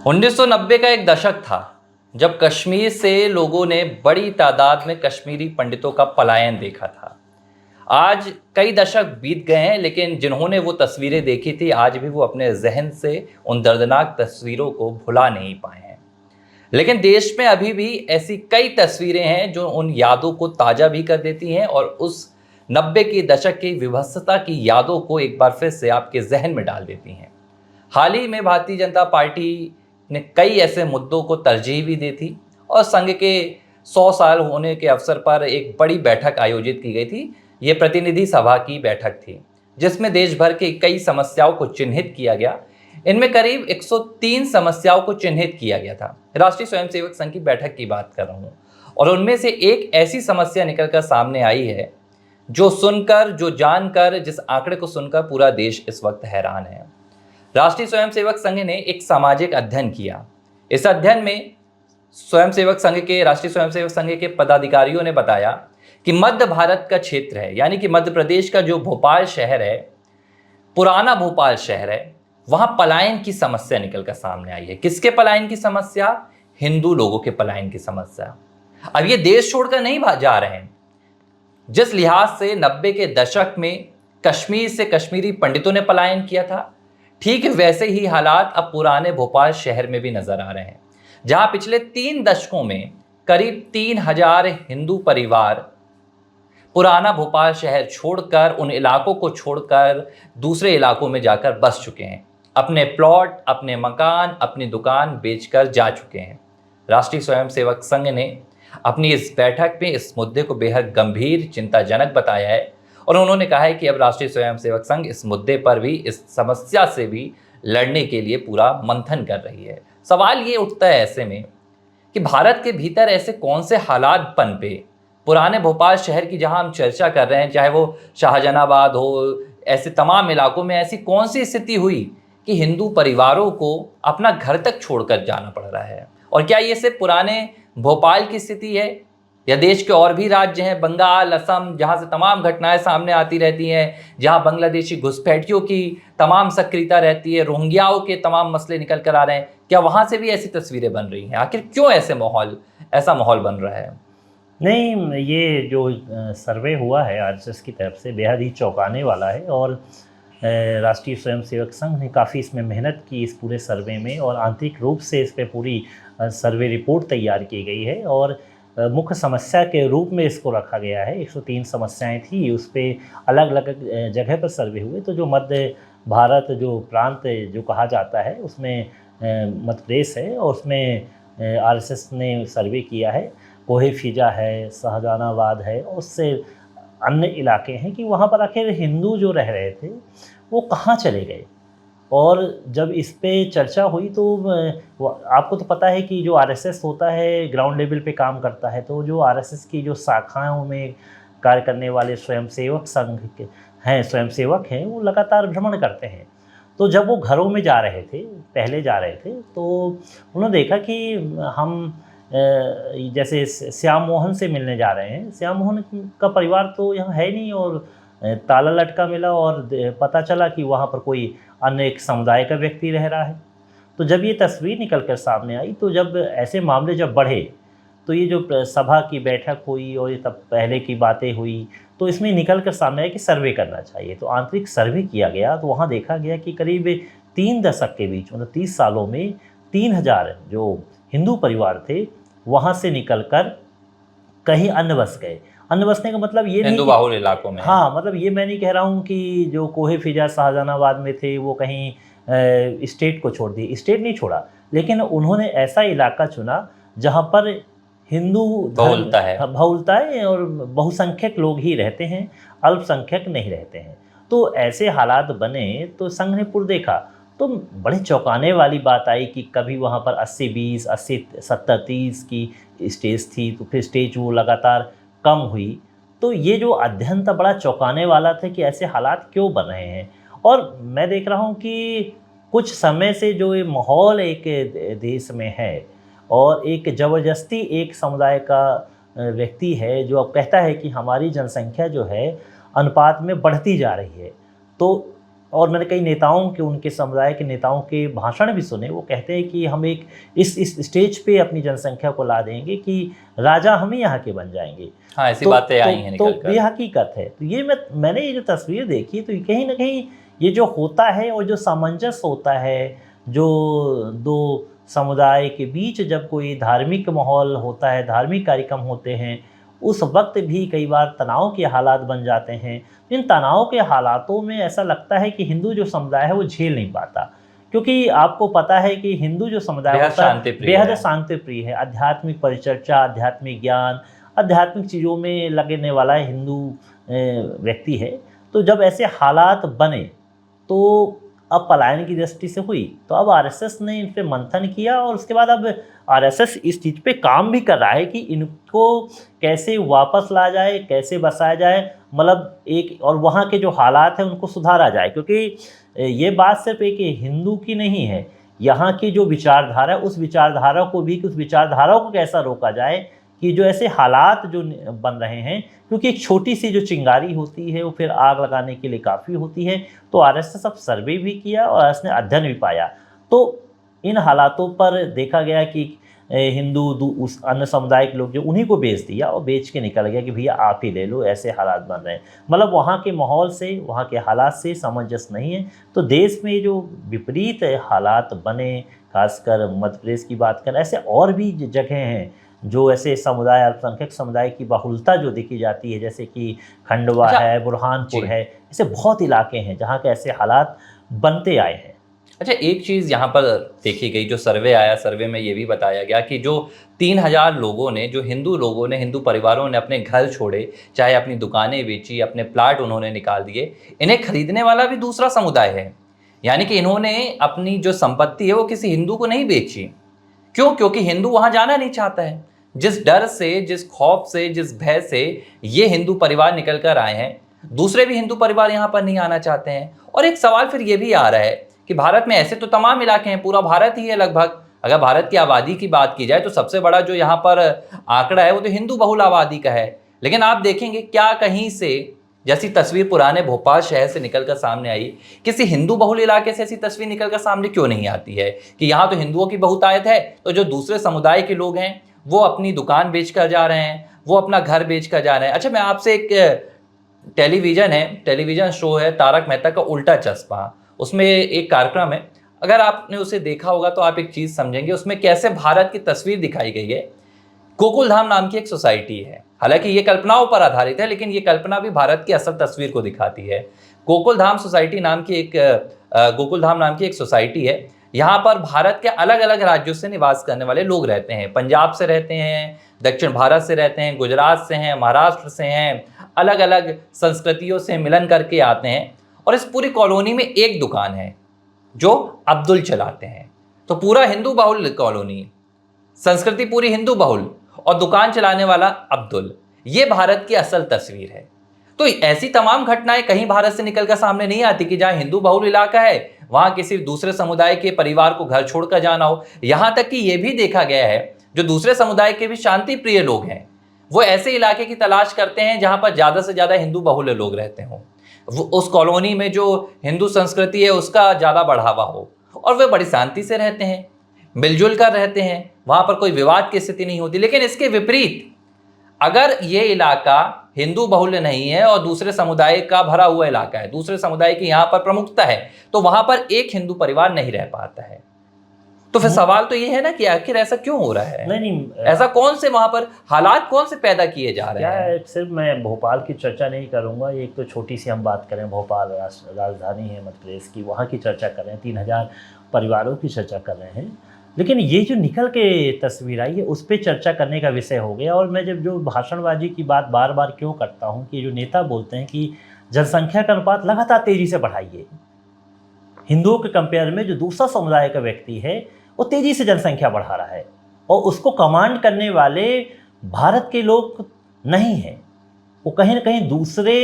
1990 का एक दशक था जब कश्मीर से लोगों ने बड़ी तादाद में कश्मीरी पंडितों का पलायन देखा था। आज कई दशक बीत गए हैं, लेकिन जिन्होंने वो तस्वीरें देखी थी आज भी वो अपने जहन से उन दर्दनाक तस्वीरों को भुला नहीं पाए हैं। लेकिन देश में अभी भी ऐसी कई तस्वीरें हैं जो उन यादों को ताज़ा भी कर देती हैं और उस 90 के दशक की विभत्सता की यादों को एक बार फिर से आपके जहन में डाल देती हैं। हाल ही में भारतीय जनता पार्टी ने कई ऐसे मुद्दों को तरजीह भी दी थी और संघ के 100 साल होने के अवसर पर एक बड़ी बैठक आयोजित की गई थी। ये प्रतिनिधि सभा की बैठक थी जिसमें देश भर के कई समस्याओं को चिन्हित किया गया। इनमें करीब 103 समस्याओं को चिन्हित किया गया था। राष्ट्रीय स्वयंसेवक संघ की बैठक की बात कर रहा हूँ और उनमें से एक ऐसी समस्या निकलकर सामने आई है जो सुनकर, जो जानकर, जिस आंकड़े को सुनकर पूरा देश इस वक्त हैरान है। राष्ट्रीय स्वयंसेवक संघ ने एक सामाजिक अध्ययन किया। इस अध्ययन में राष्ट्रीय स्वयंसेवक संघ के पदाधिकारियों ने बताया कि मध्य भारत का क्षेत्र है, यानी कि मध्य प्रदेश का जो भोपाल शहर है, पुराना भोपाल शहर है, वहां पलायन की समस्या निकलकर सामने आई है। किसके पलायन की समस्या? हिंदू लोगों के पलायन की समस्या। अब ये देश छोड़कर नहीं जा रहे हैं। जिस लिहाज से 90 के दशक में कश्मीर से कश्मीरी पंडितों ने पलायन किया था, ठीक वैसे ही हालात अब पुराने भोपाल शहर में भी नजर आ रहे हैं, जहां पिछले 3 दशकों में करीब 3000 हिंदू परिवार पुराना भोपाल शहर छोड़कर, उन इलाकों को छोड़कर दूसरे इलाकों में जाकर बस चुके हैं। अपने प्लॉट, अपने मकान, अपनी दुकान बेचकर जा चुके हैं। राष्ट्रीय स्वयंसेवक संघ ने अपनी इस बैठक में इस मुद्दे को बेहद गंभीर, चिंताजनक बताया है और उन्होंने कहा है कि अब राष्ट्रीय स्वयंसेवक संघ इस मुद्दे पर भी, इस समस्या से भी लड़ने के लिए पूरा मंथन कर रही है। सवाल ये उठता है ऐसे में कि भारत के भीतर ऐसे कौन से हालात पनपे, पुराने भोपाल शहर की जहां हम चर्चा कर रहे हैं, चाहे वो शाहजहानाबाद हो, ऐसे तमाम इलाकों में ऐसी कौन सी स्थिति हुई कि हिंदू परिवारों को अपना घर तक छोड़कर जाना पड़ रहा है? और क्या ये सिर्फ पुराने भोपाल की स्थिति है या देश के और भी राज्य हैं, बंगाल, असम, जहां से तमाम घटनाएं सामने आती रहती हैं, जहां बांग्लादेशी घुसपैठियों की तमाम सक्रियता रहती है, रोहिंग्याओं के तमाम मसले निकल कर आ रहे हैं, क्या वहां से भी ऐसी तस्वीरें बन रही हैं? आखिर क्यों ऐसा माहौल बन रहा है? नहीं, ये जो सर्वे हुआ है आरएसएस की तरफ से बेहद ही चौंकाने वाला है और राष्ट्रीय स्वयंसेवक संघ ने काफ़ी इसमें मेहनत की इस पूरे सर्वे में और आंतरिक रूप से इस पर पूरी सर्वे रिपोर्ट तैयार की गई है और मुख्य समस्या के रूप में इसको रखा गया है। 103 समस्याएं थी, उस पर अलग अलग जगह पर सर्वे हुए। तो जो मध्य भारत जो प्रांत जो कहा जाता है उसमें मध्य प्रदेश है और उसमें आरएसएस ने सर्वे किया है। कोहे फिजा है, शाहजहानाबाद है और उससे अन्य इलाके हैं कि वहाँ पर आखिर हिंदू जो रह रहे थे वो कहाँ चले गए। और जब इस पे चर्चा हुई तो आपको तो पता है कि जो आरएसएस होता है ग्राउंड लेवल पे काम करता है, तो जो आरएसएस की जो शाखाओं में कार्य करने वाले स्वयंसेवक संघ के स्वयंसेवक हैं, वो लगातार भ्रमण करते हैं। तो जब वो घरों में जा रहे थे, पहले जा रहे थे, तो उन्होंने देखा कि हम जैसे श्याम मोहन से मिलने जा रहे हैं, श्याम मोहन का परिवार तो यहाँ है नहीं और ताला लटका मिला और पता चला कि वहाँ पर कोई अन्य एक समुदाय का व्यक्ति रह रहा है। तो जब ये तस्वीर निकल कर सामने आई, तो जब ऐसे मामले जब बढ़े, तो ये जो सभा की बैठक हुई और ये तब पहले की बातें हुई, तो इसमें निकल कर सामने आया कि सर्वे करना चाहिए। तो आंतरिक सर्वे किया गया तो वहाँ देखा गया कि करीब 3 दशक के बीच, मतलब 30 सालों में 3000 जो हिंदू परिवार थे वहाँ से निकलकर कहीं अन्य बस गए। अन्य बसने का मतलब ये हिंदू बाहुल इलाकों में। हाँ, मतलब ये मैं नहीं कह रहा हूँ कि जो कोहे फिजा शाहजहानाबाद में थे वो कहीं स्टेट को छोड़ दिए, स्टेट नहीं छोड़ा, लेकिन उन्होंने ऐसा इलाका चुना जहाँ पर हिंदू बहुलता है और बहुसंख्यक लोग ही रहते हैं, अल्पसंख्यक नहीं रहते हैं। तो ऐसे हालात बने तो संघ ने पुर देखा तो बड़े चौंकाने वाली बात आई कि कभी वहाँ पर 80-20, 80-70-30 की स्टेज थी, तो फिर स्टेज वो लगातार कम हुई। तो ये जो अध्ययन था बड़ा चौंकाने वाला था कि ऐसे हालात क्यों बन रहे हैं। और मैं देख रहा हूँ कि कुछ समय से जो ये माहौल एक देश में है और एक ज़बरदस्ती एक समुदाय का व्यक्ति है जो अब कहता है कि हमारी जनसंख्या जो है अनुपात में बढ़ती जा रही है, तो और मैंने कई नेताओं के, उनके समुदाय के नेताओं के भाषण भी सुने। वो कहते हैं कि हम एक इस स्टेज पे अपनी जनसंख्या को ला देंगे कि राजा हम ही यहाँ के बन जाएंगे। हाँ, ऐसी बातें आई हैं निकल कर। ये हकीकत है। तो ये मैंने ये जो तस्वीर देखी, तो कहीं ना कहीं ये जो होता है और जो सामंजस्य होता है, जो दो समुदाय के बीच जब कोई धार्मिक माहौल होता है, धार्मिक कार्यक्रम होते हैं, उस वक्त भी कई बार तनाव के हालात बन जाते हैं। इन तनाव के हालातों में ऐसा लगता है कि हिंदू जो समुदाय है वो झेल नहीं पाता, क्योंकि आपको पता है कि हिंदू जो समुदाय होता है बेहद शांति प्रिय है। आध्यात्मिक परिचर्चा, आध्यात्मिक ज्ञान, आध्यात्मिक चीज़ों में लगने वाला हिंदू व्यक्ति है। तो जब ऐसे हालात बने तो अब पलायन की दृष्टि से हुई, तो अब आरएसएस ने इन पे मंथन किया और उसके बाद अब आरएसएस इस चीज़ पे काम भी कर रहा है कि इनको कैसे वापस ला जाए, कैसे बसाया जाए, मतलब एक, और वहाँ के जो हालात हैं उनको सुधारा जाए। क्योंकि ये बात सिर्फ एक हिंदू की नहीं है, यहाँ की जो विचारधारा है उस विचारधारा को भी, उस विचारधारा को कैसा रोका जाए कि जो ऐसे हालात जो बन रहे हैं, क्योंकि एक छोटी सी जो चिंगारी होती है वो फिर आग लगाने के लिए काफ़ी होती है। तो आरएसएस अब सर्वे भी किया और उसने अध्ययन भी पाया, तो इन हालातों पर देखा गया कि हिंदू उस अन्य समुदाय के लोग जो उन्हीं को बेच दिया और बेच के निकल गया कि भैया आप ही ले लो, ऐसे हालात बन रहे हैं। मतलब वहाँ के माहौल से, वहाँ के हालात से सामंजस्य नहीं है। तो देश में जो विपरीत हालात बने, खासकर मध्य प्रदेश की बात करें, ऐसे और भी जगह हैं जो ऐसे समुदाय, अल्पसंख्यक समुदाय की बहुलता जो देखी जाती है, जैसे कि खंडवा है, बुरहानपुर है, ऐसे बहुत इलाके हैं जहाँ के ऐसे हालात बनते आए हैं। अच्छा, एक चीज़ यहाँ पर देखी गई, जो सर्वे आया, सर्वे में ये भी बताया गया कि जो 3000 लोगों ने, जो हिंदू लोगों ने, हिंदू परिवारों ने अपने घर छोड़े, चाहे अपनी दुकानें बेची, अपने प्लाट उन्होंने निकाल दिए, इन्हें खरीदने वाला भी दूसरा समुदाय है। यानी कि इन्होंने अपनी जो संपत्ति है वो किसी हिंदू को नहीं बेची। क्यों? क्योंकि हिंदू वहाँ जाना नहीं चाहता है। जिस डर से, जिस खौफ से, जिस भय से ये हिंदू परिवार निकल कर आए हैं, दूसरे भी हिंदू परिवार यहाँ पर नहीं आना चाहते हैं। और एक सवाल फिर ये भी आ रहा है कि भारत में ऐसे तो तमाम इलाके हैं, पूरा भारत ही है लगभग। अगर भारत की आबादी की बात की जाए तो सबसे बड़ा जो यहाँ पर आंकड़ा है वो तो हिंदू बहुल आबादी का है। लेकिन आप देखेंगे क्या कहीं से जैसी तस्वीर पुराने भोपाल शहर से निकलकर सामने आई, किसी हिंदू बहुल इलाके से ऐसी तस्वीर निकलकर सामने क्यों नहीं आती है कि यहाँ तो हिंदुओं की बहुतायत है, तो जो दूसरे समुदाय के लोग हैं वो अपनी दुकान बेच कर जा रहे हैं, वो अपना घर बेच कर जा रहे हैं। अच्छा, मैं आपसे एक टेलीविज़न शो है तारक मेहता का उल्टा चश्मा, उसमें एक कार्यक्रम है, अगर आपने उसे देखा होगा तो आप एक चीज़ समझेंगे उसमें कैसे भारत की तस्वीर दिखाई गई है। गोकुलधाम नाम की एक सोसाइटी है, हालांकि ये कल्पनाओं पर आधारित है, लेकिन ये कल्पना भी भारत की असल तस्वीर को दिखाती है। गोकुलधाम नाम की एक सोसाइटी है। यहाँ पर भारत के अलग अलग राज्यों से निवास करने वाले लोग रहते हैं। पंजाब से रहते हैं, दक्षिण भारत से रहते हैं, गुजरात से हैं, महाराष्ट्र से हैं, अलग अलग संस्कृतियों से मिलन करके आते हैं। और इस पूरी कॉलोनी में एक दुकान है जो अब्दुल चलाते हैं। तो पूरा हिंदू बहुल कॉलोनी, संस्कृति पूरी हिंदू बहुल, और दुकान चलाने वाला अब्दुल। ये भारत की असल तस्वीर है। तो ऐसी तमाम घटनाएं कहीं भारत से निकलकर सामने नहीं आती कि जहां हिंदू बहुल इलाका है वहां किसी दूसरे समुदाय के परिवार को घर छोड़कर जाना हो। यहां तक कि यह भी देखा गया है जो दूसरे समुदाय के भी शांति प्रिय लोग हैं वो ऐसे इलाके की तलाश करते हैं जहां पर ज्यादा से ज्यादा हिंदू बहुल लोग रहते हों, उस कॉलोनी में जो हिंदू संस्कृति है उसका ज्यादा बढ़ावा हो, और वे बड़ी शांति से रहते हैं, मिलजुल कर रहते हैं, वहां पर कोई विवाद की स्थिति नहीं होती। लेकिन इसके विपरीत अगर ये इलाका हिंदू बहुल्य नहीं है और दूसरे समुदाय का भरा हुआ इलाका है, दूसरे समुदाय की यहाँ पर प्रमुखता है, तो वहां पर एक हिंदू परिवार नहीं रह पाता है। तो फिर सवाल तो ये है ना कि आखिर ऐसा क्यों हो रहा है? नहीं, ऐसा कौन से वहां पर हालात कौन से पैदा किए जा रहे हैं? सिर्फ मैं भोपाल की चर्चा नहीं करूंगा। एक तो छोटी सी हम बात करें, भोपाल राजधानी है मध्य प्रदेश की, वहाँ की चर्चा कर रहे हैं, 3000 परिवारों की चर्चा कर रहे हैं। लेकिन ये जो निकल के तस्वीर आई है उस पर चर्चा करने का विषय हो गया। और मैं जब जो भाषणबाजी की बात बार बार क्यों करता हूँ कि जो नेता बोलते हैं कि जनसंख्या का अनुपात लगातार तेज़ी से बढ़ाइए, हिंदुओं के कंपेयर में जो दूसरा समुदाय का व्यक्ति है वो तेज़ी से जनसंख्या बढ़ा रहा है, और उसको कमांड करने वाले भारत के लोग नहीं हैं, वो कहीं ना कहीं दूसरे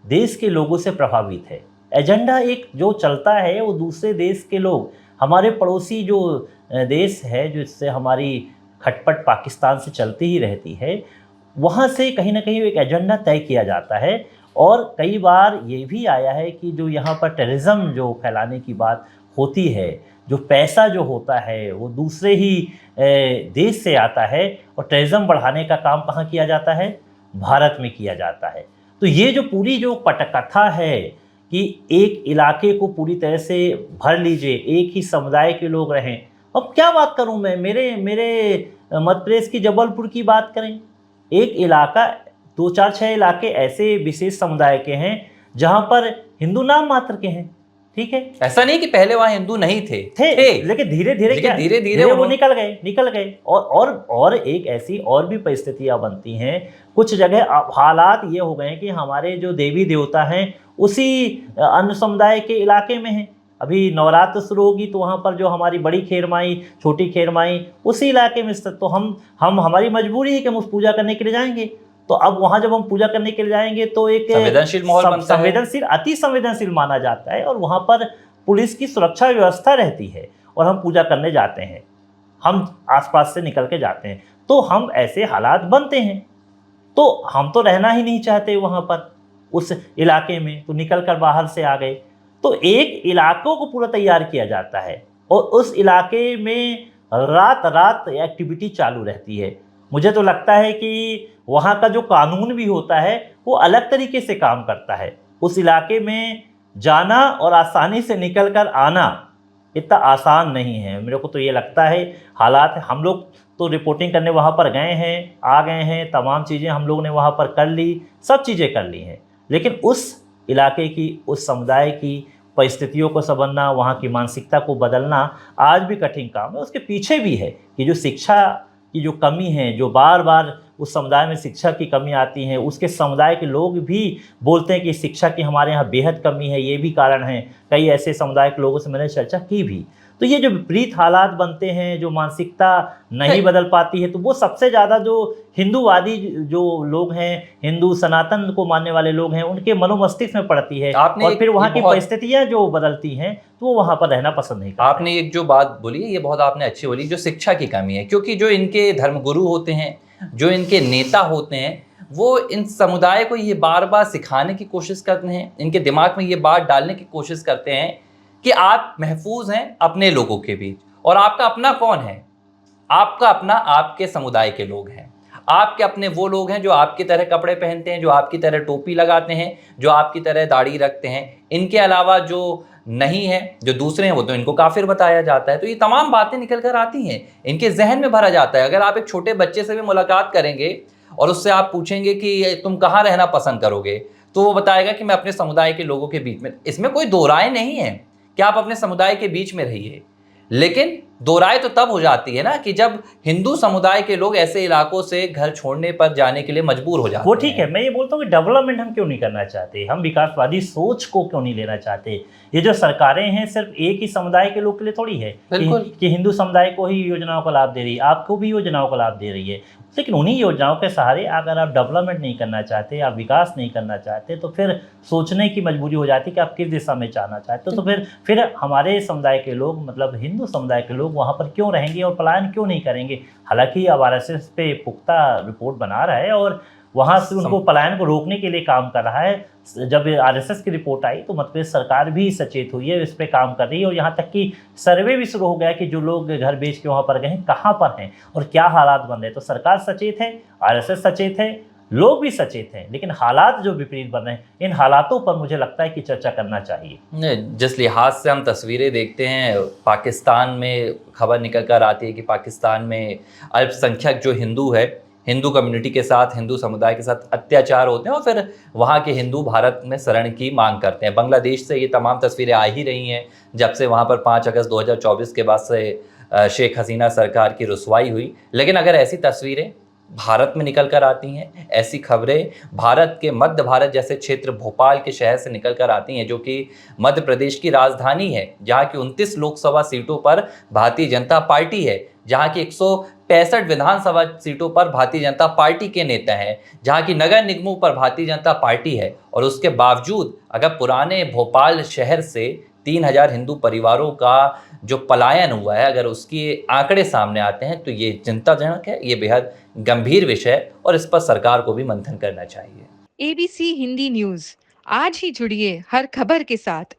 देश के लोगों से प्रभावित है। एजेंडा एक जो चलता है वो दूसरे देश के लोग, हमारे पड़ोसी जो देश है जिससे हमारी खटपट पाकिस्तान से चलती ही रहती है, वहाँ से कहीं ना कहीं एक एजेंडा तय किया जाता है और कई बार ये भी आया है कि जो यहाँ पर टेररिज्म जो फैलाने की बात होती है, जो पैसा जो होता है वो दूसरे ही देश से आता है और टेररिज्म बढ़ाने का काम कहाँ किया जाता है, भारत में किया जाता है। तो ये जो पूरी जो पटकथा है कि एक इलाके को पूरी तरह से भर लीजिए, एक ही समुदाय के लोग रहें। अब क्या बात करूं मैं, मेरे मध्य प्रदेश की जबलपुर की बात करें, एक इलाका, 2 4 6 इलाके ऐसे विशेष समुदाय के हैं जहां पर हिंदू नाम मात्र के हैं, ठीक है। ऐसा नहीं कि पहले वहां हिंदू नहीं थे, लेकिन धीरे धीरे वो निकल गए। और एक ऐसी और भी परिस्थितियां बनती हैं, कुछ जगह हालात ये हो गए हैं कि हमारे जो देवी देवता हैं उसी अन्य समुदाय के इलाके में हैं। अभी नवरात्र शुरू होगी तो वहाँ पर जो हमारी बड़ी खेरमाई, छोटी खेरमाई उसी इलाके में स्थित, तो हम हमारी मजबूरी है कि हम उस पूजा करने के लिए जाएंगे। तो अब वहाँ जब हम पूजा करने के लिए जाएंगे तो एक संवेदनशील माहौल बनता है, अति संवेदनशील माना जाता है और वहाँ पर पुलिस की सुरक्षा व्यवस्था रहती है और हम पूजा करने जाते हैं, हम आसपास से निकल के जाते हैं, तो हम ऐसे हालात बनते हैं। तो हम तो रहना ही नहीं चाहते वहाँ पर उस इलाके में, तो निकल कर बाहर से आ गए। तो एक इलाकों को पूरा तैयार किया जाता है और उस इलाके में रात रात एक्टिविटी चालू रहती है। मुझे तो लगता है कि वहाँ का जो कानून भी होता है वो अलग तरीके से काम करता है। उस इलाके में जाना और आसानी से निकल कर आना इतना आसान नहीं है, मेरे को तो ये लगता है। हालात हम लोग तो रिपोर्टिंग करने वहाँ पर गए हैं, आ गए हैं, तमाम चीज़ें हम लोग ने वहाँ पर कर ली, सब चीज़ें कर ली हैं, लेकिन उस इलाके की, उस समुदाय की परिस्थितियों को समझना, वहाँ की मानसिकता को बदलना आज भी कठिन काम है। उसके पीछे भी है कि जो शिक्षा की जो कमी है, जो बार बार उस समुदाय में शिक्षा की कमी आती है, उसके समुदाय के लोग भी बोलते हैं कि शिक्षा की हमारे यहाँ बेहद कमी है, ये भी कारण है। कई ऐसे समुदाय के लोगों से मैंने चर्चा की भी। तो ये जो विपरीत हालात बनते हैं, जो मानसिकता नहीं बदल पाती है, तो वो सबसे ज़्यादा जो हिंदूवादी जो लोग हैं, हिंदू सनातन को मानने वाले लोग हैं, उनके मनोमस्तिष्क में पड़ती है और फिर वहाँ की परिस्थितियाँ जो बदलती हैं तो वो वहाँ पर रहना पसंद नहीं करते। आपने एक जो बात बोली ये बहुत आपने अच्छी बोली, जो शिक्षा की कमी है, क्योंकि जो इनके धर्मगुरु होते हैं, जो इनके नेता होते हैं, वो इन समुदाय को ये बार बार सिखाने की कोशिश करते हैं, इनके दिमाग में ये बात डालने की कोशिश करते हैं कि आप महफूज हैं अपने लोगों के बीच, और आपका अपना कौन है? आपका अपना आपके समुदाय के लोग हैं, आपके अपने वो लोग हैं जो आपकी तरह कपड़े पहनते हैं, जो आपकी तरह टोपी लगाते हैं, जो आपकी तरह दाढ़ी रखते हैं। इनके अलावा जो नहीं है, जो दूसरे हैं, वो तो इनको काफिर बताया जाता है। तो ये तमाम बातें निकल कर आती हैं, इनके जहन में भरा जाता है। अगर आप एक छोटे बच्चे से भी मुलाकात करेंगे और उससे आप पूछेंगे कि तुम कहाँ रहना पसंद करोगे, तो वो बताएगा कि मैं अपने समुदाय के लोगों के बीच में। इसमें कोई दो राय नहीं है कि आप अपने समुदाय के बीच में रहिए, लेकिन दो राय तो तब हो जाती है ना कि जब हिंदू समुदाय के लोग ऐसे इलाकों से घर छोड़ने पर जाने के लिए मजबूर हो जाते हैं। वो ठीक है, मैं ये बोलता हूँ कि डेवलपमेंट हम क्यों नहीं करना चाहते, हम विकासवादी सोच को क्यों नहीं लेना चाहते। ये जो सरकारें हैं सिर्फ एक ही समुदाय के लोग के लिए थोड़ी है कि हिंदू समुदाय को ही योजनाओं का लाभ दे रही है, आपको भी योजनाओं का लाभ दे रही है, लेकिन उन्हीं योजनाओं के सहारे अगर आप डेवलपमेंट नहीं करना चाहते, आप विकास नहीं करना चाहते, तो फिर सोचने की मजबूरी हो जाती है कि आप किस दिशा में जाना चाहते हो। तो फिर हमारे समुदाय के लोग, मतलब हिंदू समुदाय के लोग वहाँ पर क्यों रहेंगे और पलायन क्यों नहीं करेंगे। हालांकि अब RSS पे पुख्ता रिपोर्ट बना रहा है और वहाँ से उनको पलायन को रोकने के लिए काम कर रहा है। जब RSS की रिपोर्ट आई तो मध्य प्रदेश सरकार भी सचेत हुई है, इस पर काम कर रही है और यहाँ तक कि सर्वे भी शुरू हो गया कि जो लोग घर बेच के वहाँ पर गए हैं कहाँ पर हैं और क्या हालात बन रहे हैं। तो सरकार सचेत है, RSS सचेत है, लोग भी सचेत हैं, लेकिन हालात जो विपरीत बन रहे हैं, इन हालातों पर मुझे लगता है कि चर्चा करना चाहिए। जिस लिहाज से हम तस्वीरें देखते हैं, पाकिस्तान में खबर निकल कर आती है कि पाकिस्तान में अल्पसंख्यक जो हिंदू है, हिंदू कम्युनिटी के साथ, हिंदू समुदाय के साथ अत्याचार होते हैं और फिर वहाँ के हिंदू भारत में शरण की मांग करते हैं। बांग्लादेश से ये तमाम तस्वीरें आ ही रही हैं जब से वहाँ पर 5 अगस्त 2024 के बाद से शेख हसीना सरकार की रुसवाई हुई। लेकिन अगर ऐसी तस्वीरें भारत में निकल कर आती हैं, ऐसी खबरें भारत के मध्य भारत जैसे क्षेत्र भोपाल के शहर से निकल कर आती हैं, जो कि मध्य प्रदेश की राजधानी है, जहाँ की 29 लोकसभा सीटों पर भारतीय जनता पार्टी है, जहाँ की 165 विधानसभा सीटों पर भारतीय जनता पार्टी के नेता हैं, जहाँ की नगर निगमों पर भारतीय जनता पार्टी है, और उसके बावजूद अगर पुराने भोपाल शहर से 3000 हिंदू परिवारों का जो पलायन हुआ है, अगर उसके आंकड़े सामने आते हैं तो ये चिंताजनक है, ये बेहद गंभीर विषय है और इस पर सरकार को भी मंथन करना चाहिए। एबीसी हिंदी न्यूज आज ही जुड़िए हर खबर के साथ।